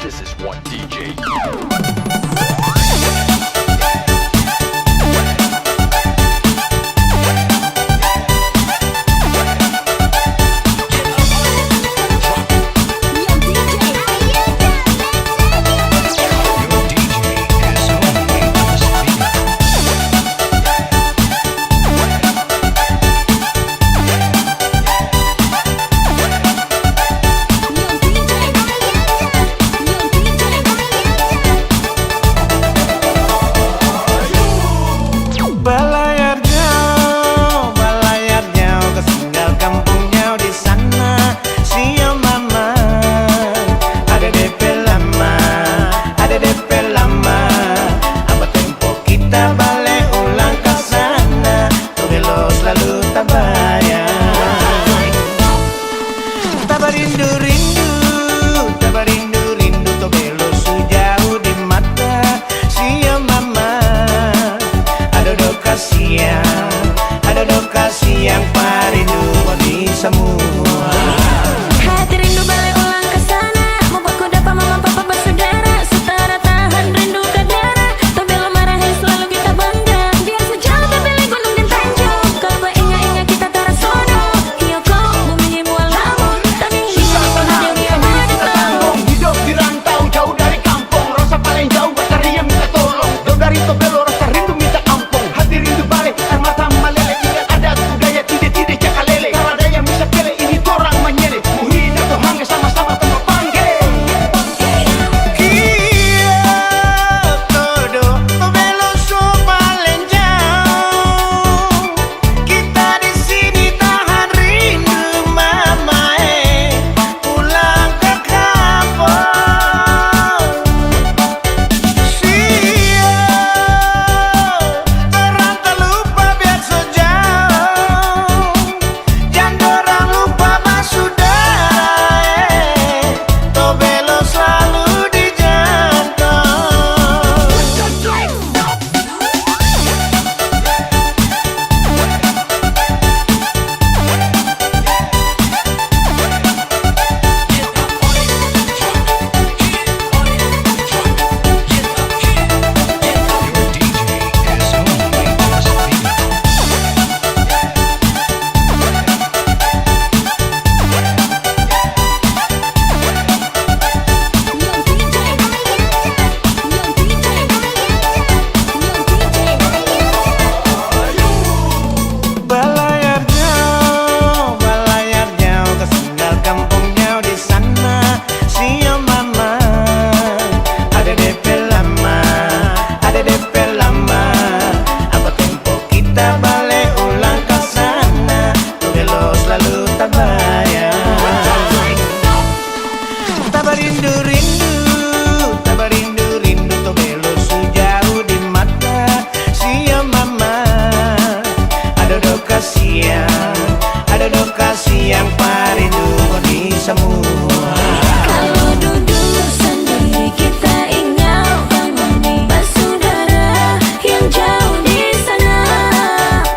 This is one DJ. Ada lokasi yang parindu bagi semua. Hati rindu balik ulang ke sana, membuatku dapat mama papa bersaudara. Setara tahan rindu ke darah, tak bela marahin selalu kita bangga. Biar sejauh terpilih gunung dan tanjung, kalau beringat-ingat kita tersono. Hiyo kau bumi mual lamun, tapi hidup ada yang ada tanggung. Hidup di rantau jauh dari kampung, rasa paling jauh batari yang minta tolong. Jauh dari Tobelo rasa rindu minta ampun. Hati rindu balik air mata meleleh. Ingat ada budaya tidak cakalele. Kalau ada yang bisa pilih ini torang menyele. Muhid atau hangga sama-sama tengah panggil. Kia todo Tobelo so paling jauh. Kita di sini tahan rindu mama pulang ke kampung. Terang terlupa biar sejauh, jangan dorang lupa basudara. Tobelo selalu dijangkau. Balayar jauh kesengal kampung jauh di sana. Sio mama, ada DP lama, ada DP lama. Apa tempo kita balik ulang ke sana? Tobelo selalu tak bayar. Tak berindu-rindu, tak berindu-rindu. Tobelo sejauh di mata. Sio mama, ada lokasi yang parindu bagi semua. Kalau duduk sendiri kita ingat bangani bersaudara yang jauh di sana.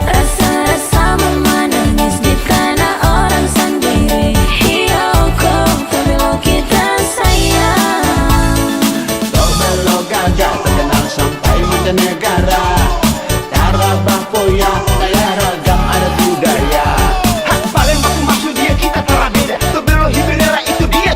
Rasa-rasa mama nangis di tanah orang sendiri. Hiyo kau Tobelo kita sayang. Tobelo gajah terkenal sampai mancanegara. Cara bapoya kaya ragam ada budaya. Hak paling baku maksud dia kita telah beda. Tobelo Hiberera itu dia.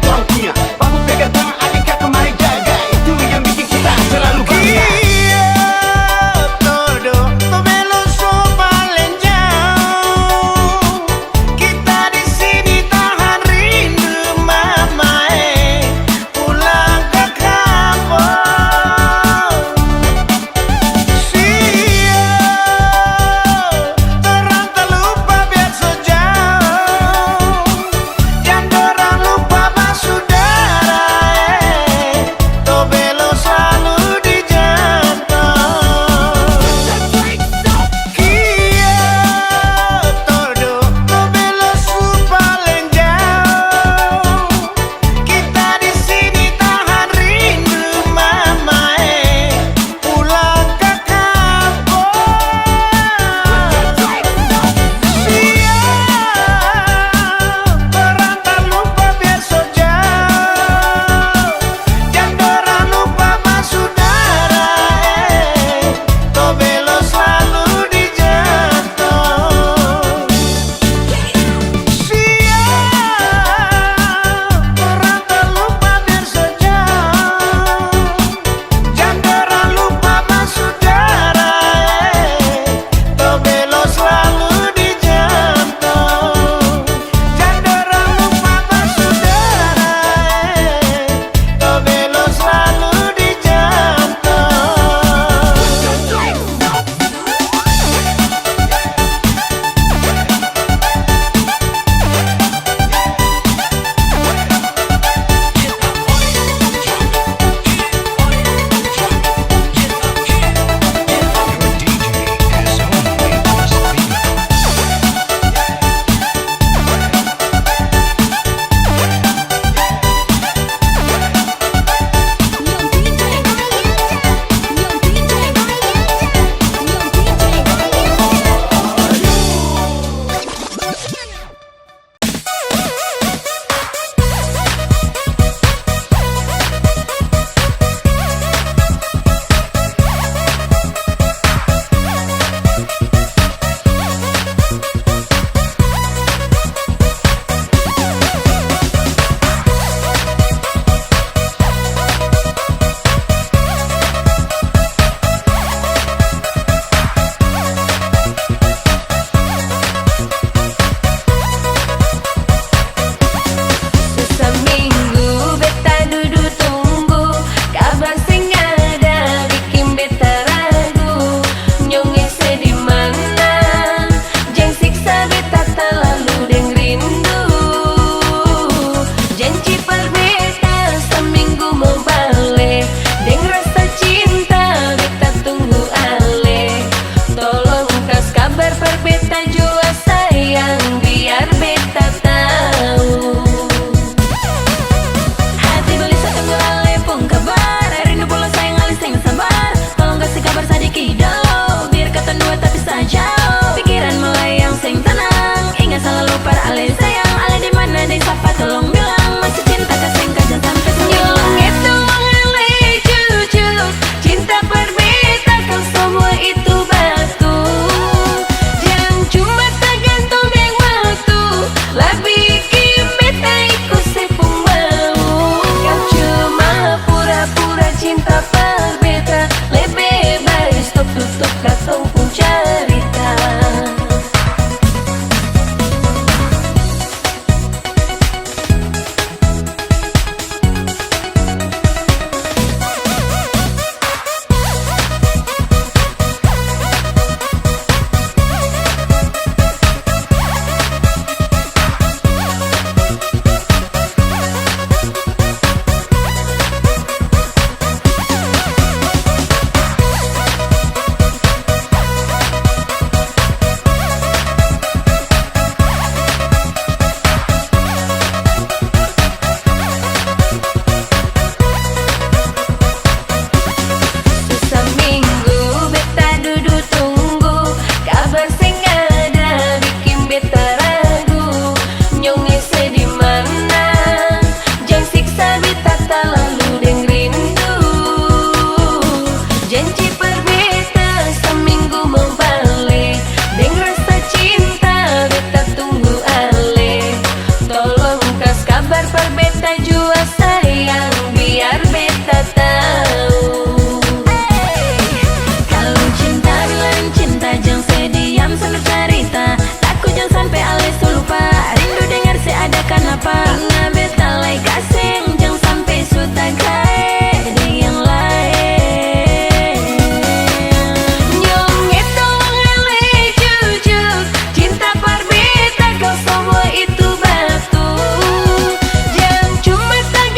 berdua sayang biar beta tahu. Kalau cinta bilang cinta jangan sediam sambil cerita. Takut jangan sampai alis lupa. Rindu dengar seada kenapa. Ingat beta lai kasing jangan sampai suta kae di yang lain. Nyong itu mengalih jujur. Cinta par beta kau semua itu batu. Jangan cuma tak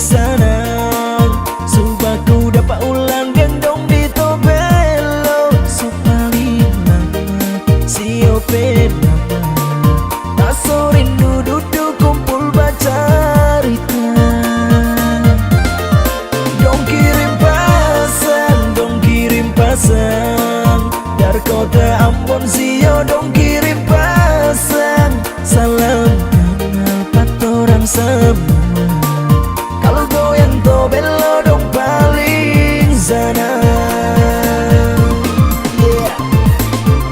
sana. Sumpah ku dapat ulang gendong di Tobelo. Sopali mama, siope nama. Tak so rindu duduk kumpul baca cerita. Dong kirim pesan dari kota Ambon, sio dong kirim pesan. Salam kenal patorang semua. Kalau goyang Tobelo dong paling sana.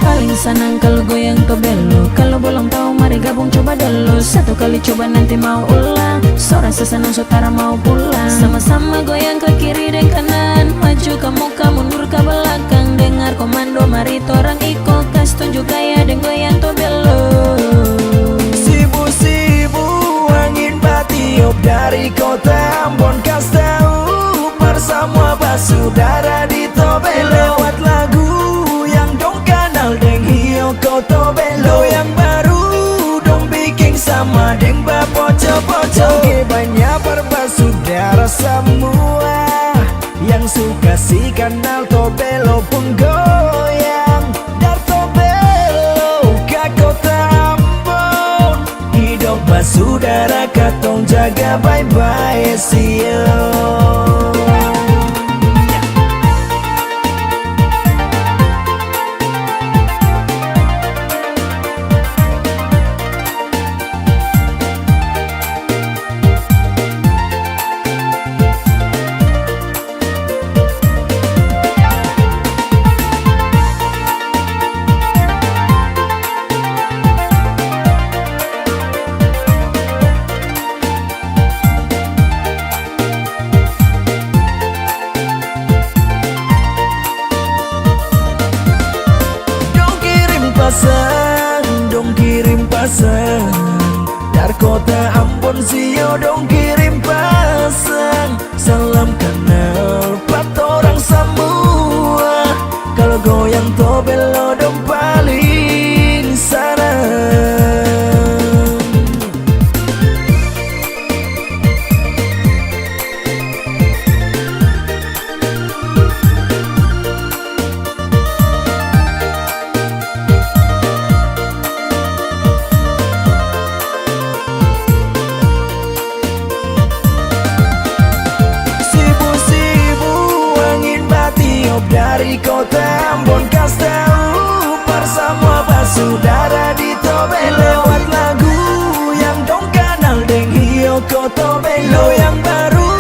Paling senang kalau goyang Tobelo. Kalau belum tahu mari gabung coba dulu. Satu kali coba nanti mau ulang. Seorang sesenang saudara mau pulang. Sama-sama goyang ke kiri dan kanan. Maju ke muka mundur ke belakang. Dengar komando mari torang ikut. Kas tunjuk gaya dan goyang Tobelo. Sibu-sibu angin batiup dari kota Ambon. Kas tahu bersama basudara di Tobelo. Lewat lagu yang dong kenal deng hiyo ko Tobelo. Yang baru dong bikin sama deng bapoco-poco. Oke banyak berbasudara semua yang suka si kanal Tobelo pun goyang. Dar Tobelo ke kota Ambon. Hidup basudara katong jaga bye-bye see you. Dong kirim pesan dari kota Ambon, sio dong kirim pesan. Salam kenal patorang semua. Kalau goyang Tobelo dong paling sana. Dari kota Ambon, kas tahu bersama basudara di Tobelo. Lewat lagu yang dong kenal deng hiyo ko Tobelo. Yang baru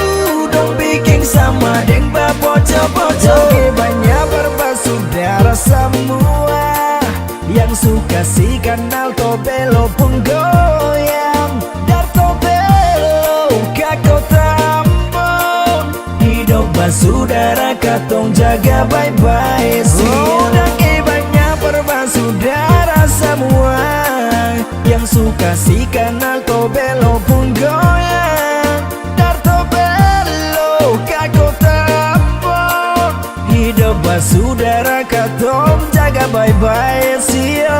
dong bikin sama deng bapoco-poco. Oke banyak berbasudara semua yang suka si kanal Tobelo pun goyang. Dar Tobelo ke kota Ambon. Hidup basudara katong jaga bye-bye see you. Dan banyak berbasudara semua yang suka si kanal Tobelo pun goyang. Dar Tobelo ke kota Ambon. Hidup basudara katong jaga bye-bye see you.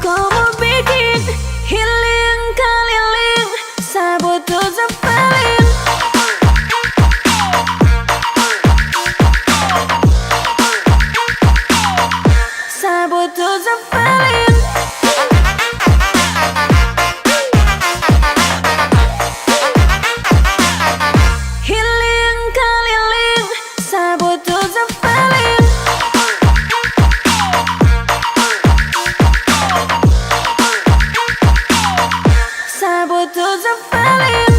kau mau bikin healing keliling, sabut tuh zepelin. Sabut tuh zepelin. Healing keliling, sabut tuh zepelin. Sabut tuh zepelin.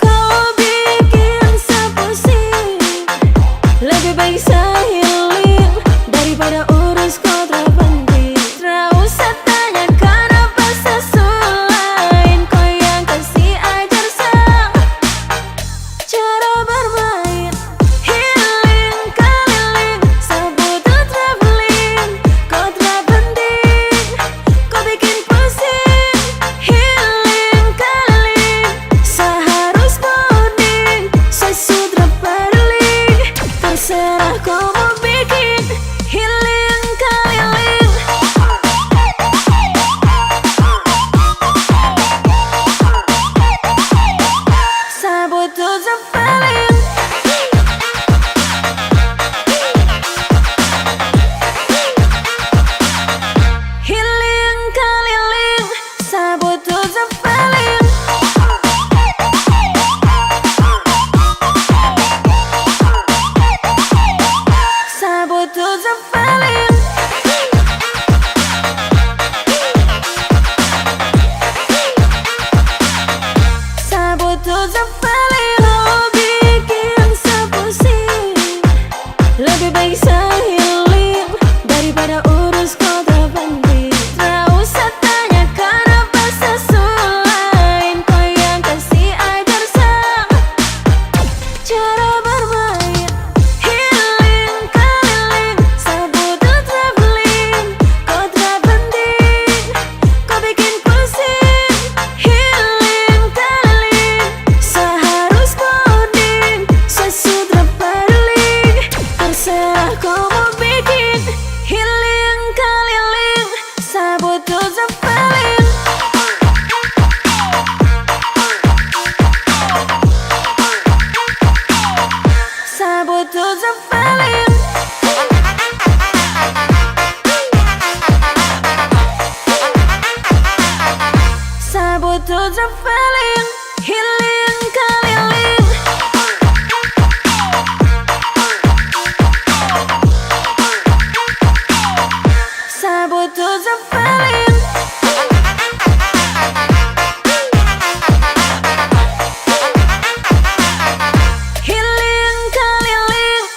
Kau bikin sepusing, lebih baik saya healing daripada urus kontra penting. Tak usah tanyakan apa sesulain, kau yang kasih ajar sang cara bermain. Healing keliling, sabut tuh traveling, kau tak penting, kau bikin pusing. Healing keliling, seharus boarding, sesudah berling. Terserah kau mau bikin healing keliling. Sabut tuh zepelin. Healing keliling, sabut tuh zepelin. Sabut tuh zepelin. Sabut tuh zepelin. Kau bikin sepusing, lebih baik saya healing daripada urus kontra penting. Tak usah tanyakan apa sesulain, kau yang kasih ajar sang cara bermain. Healing keliling, sabut tuh traveling, kau tak penting, kau bikin pusing. Healing keliling, seharus boarding, sesudah berling. Terserah kau mau bikin healing keliling, sabut tuh zepelin. Sabut tuh zepelin. Sabut tuh zepelin. Healing keliling. Sabut tuh zepelin. Healing keliling.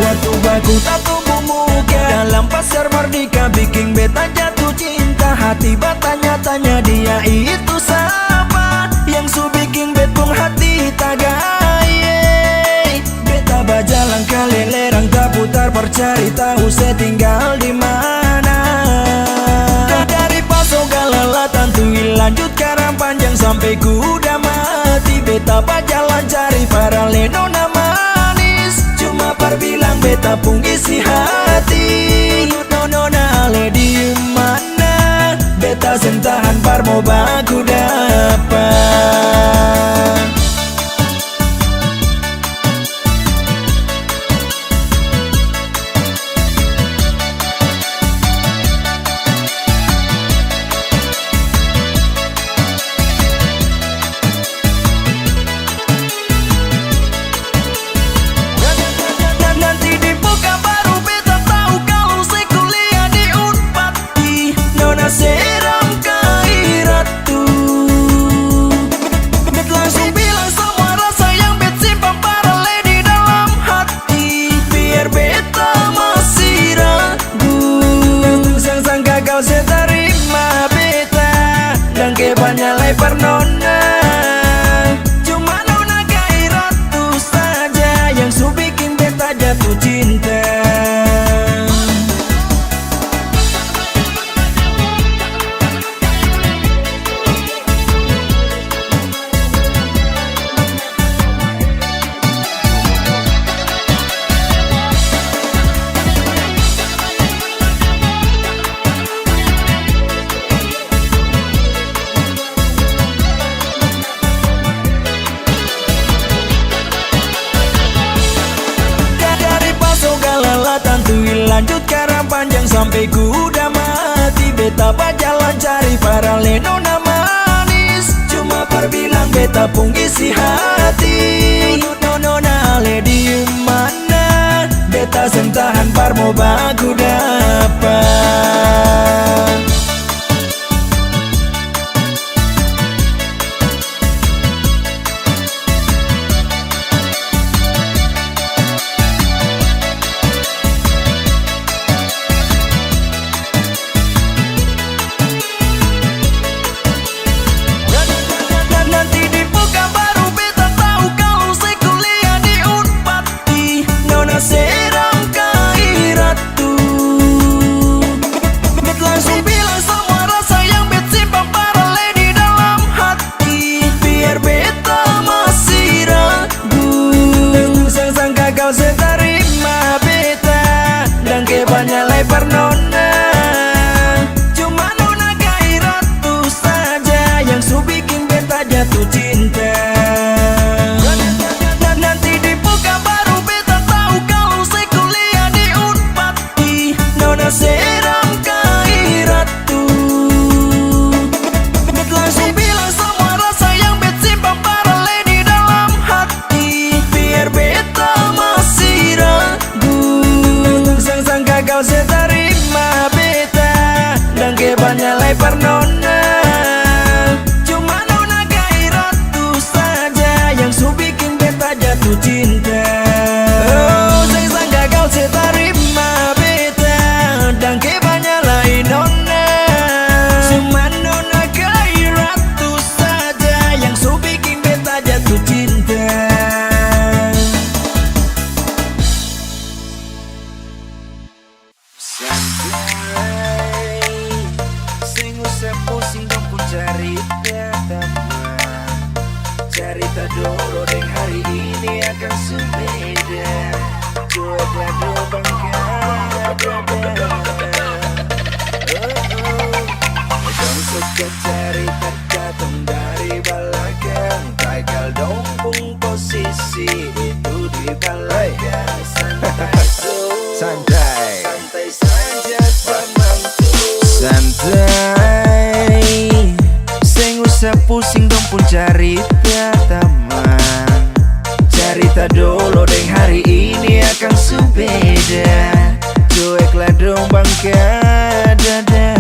Waktu baku tak tumbuh muka dalam pasar merdeka, bikin beta jatuh cinta. Hati bertanya-tanya dia itu siapa, yang su bikin betung hati tagaye. Beta berjalan keliling tak putar percari tahu saya tinggal di mana. Dari Paso Galalatan Tui lanjut Karang Panjang sampai kuda mati. Beta berjalan cari para lenona manis, cuma par bilang beta pun isi hati. Nona ale di mana? Beta sentahan par mau baku dapat. Nanti dibuka baru beta tahu kalau saya kuliah di Unpad. Nona seram kairat tuh. jatuh cinta. Lanjut karang panjang sampai kuda mati. Beta berjalan cari para lenona manis, cuma perbilang beta pun isi hati. Nona lady mana, beta sentahan par mau baku dapat. Nona, cuma nona gairatu saja yang su bikin beta jatuh cinta. Nanti di buka baru beta tahu kalau saya kuliah di Unpati. Nona seram gairatu, bet langsung bilang semua rasa yang bet simpan paralel di dalam hati. Biar beta masih ragu, sangka kau seterima beta dan kebanyakan lebar nona. Cuma nona gairatu saja yang su bikin beta jatuh cinta. Oh, sangka kau seterima beta dan kebanyakan nona. Cuma nona gairatu saja yang su bikin beta jatuh cinta. Sing usah pusing dong pun cerita teman. Cerita dulu deng hari ini akan sebeda. Coba dong bangga. Dong suka cerita katong dari belakang. Gagal dong pun posisi itu di belakang. Santai saja temanku, santai. Sing usah pusing dong pun cerita teman. Cerita dulu deng hari ini akan sebeda. Cueklah dong bangka dada.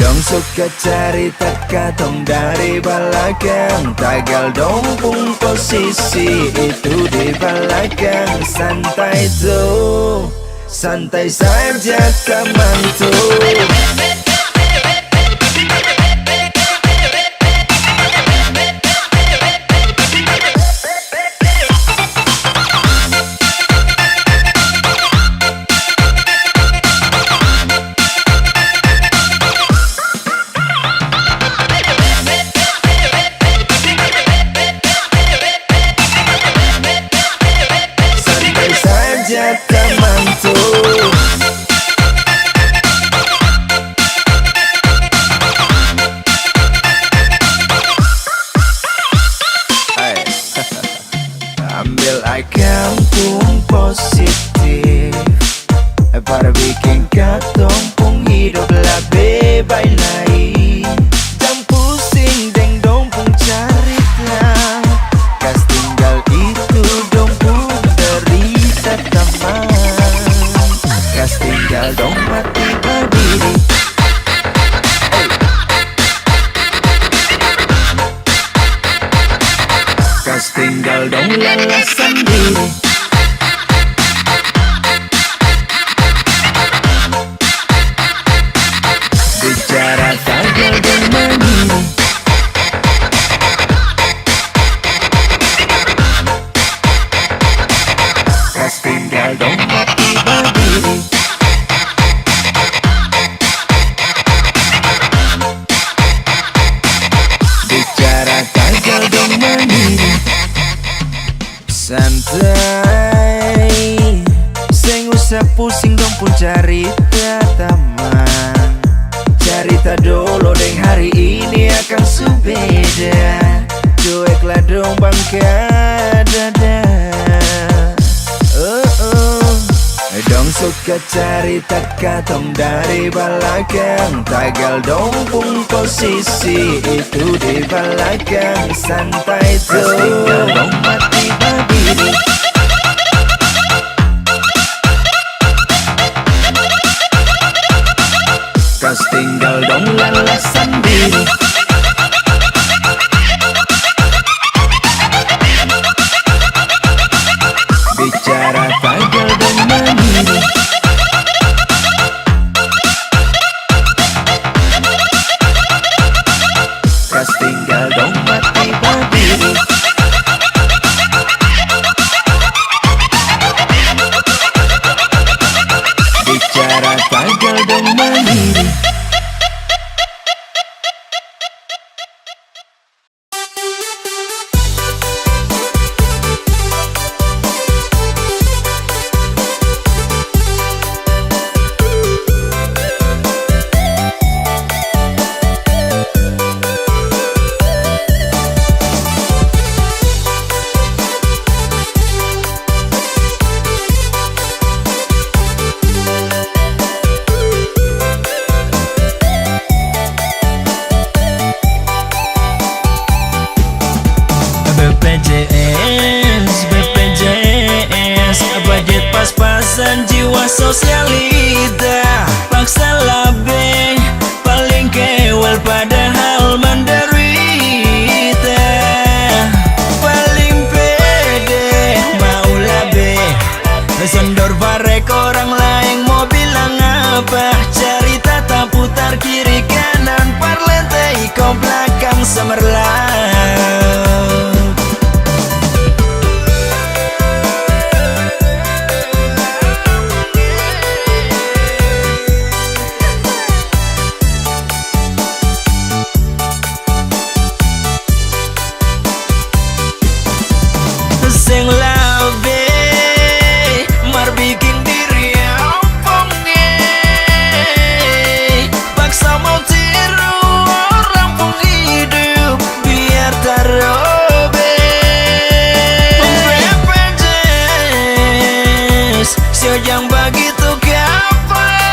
Dong suka cerita katong dari belakang. Tagal dong pun posisi itu di belakang. Santai tuh, santai saja teman tuh. Teman tuh, ambil icon pun positif, para bikin katong pun hidup lebih baik lagi. Jangan pusing deng dong pun cerita, kas tinggal itu dong pun derita teman. Kas tinggal dong mati berdiri. Kas tinggal dong lelah sendiri. Bicara tagal dan mandiri. Day, sing usah pusing dong pun cerita teman. Cerita dulu deng hari ini akan subeda. Cueklah dong bangka dada. Dong suka cerita katong dari belakang. Tagal dong pun posisi itu di belakang. Santai tuh, tinggal dong mati babi. Kas tinggal dong lalas sendiri. Bicara tagal dong mandiri. Kas tinggal dong mati berdiri. Bicara tagal dong mandiri. BPJS budget pas-pasan jiwa sosialita. Paksa labe paling kewel padahal menderita. Paling pede mau labe sendor barek orang lain mau bilang apa. Cerita tak putar kiri kanan parlente iko belakang semerlang. Sing labe mar bikin diri ampungnya. Paksa mau tiru orang pun hidup biar tarobe. BPJS sio yang begitu gapai.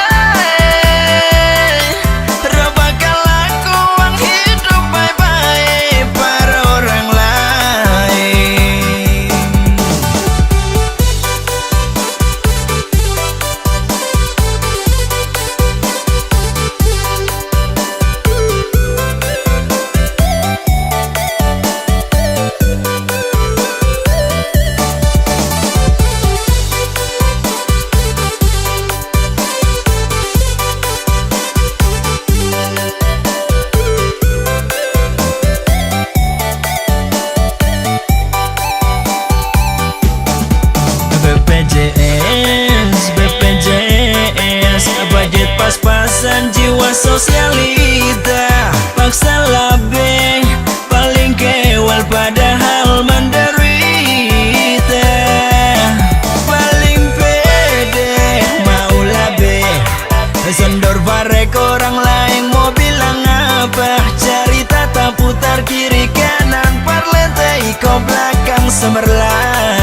Bakal aku uang hidup bye-bye para orang lain. BPJS budget pas-pasan jiwa sosialita. Paksa labe paling kewel padahal menderita. Paling pede mau labe sendor barek orang lain mau bilang apa. Cerita tak putar kiri kanan parlente iko belakang semerlang.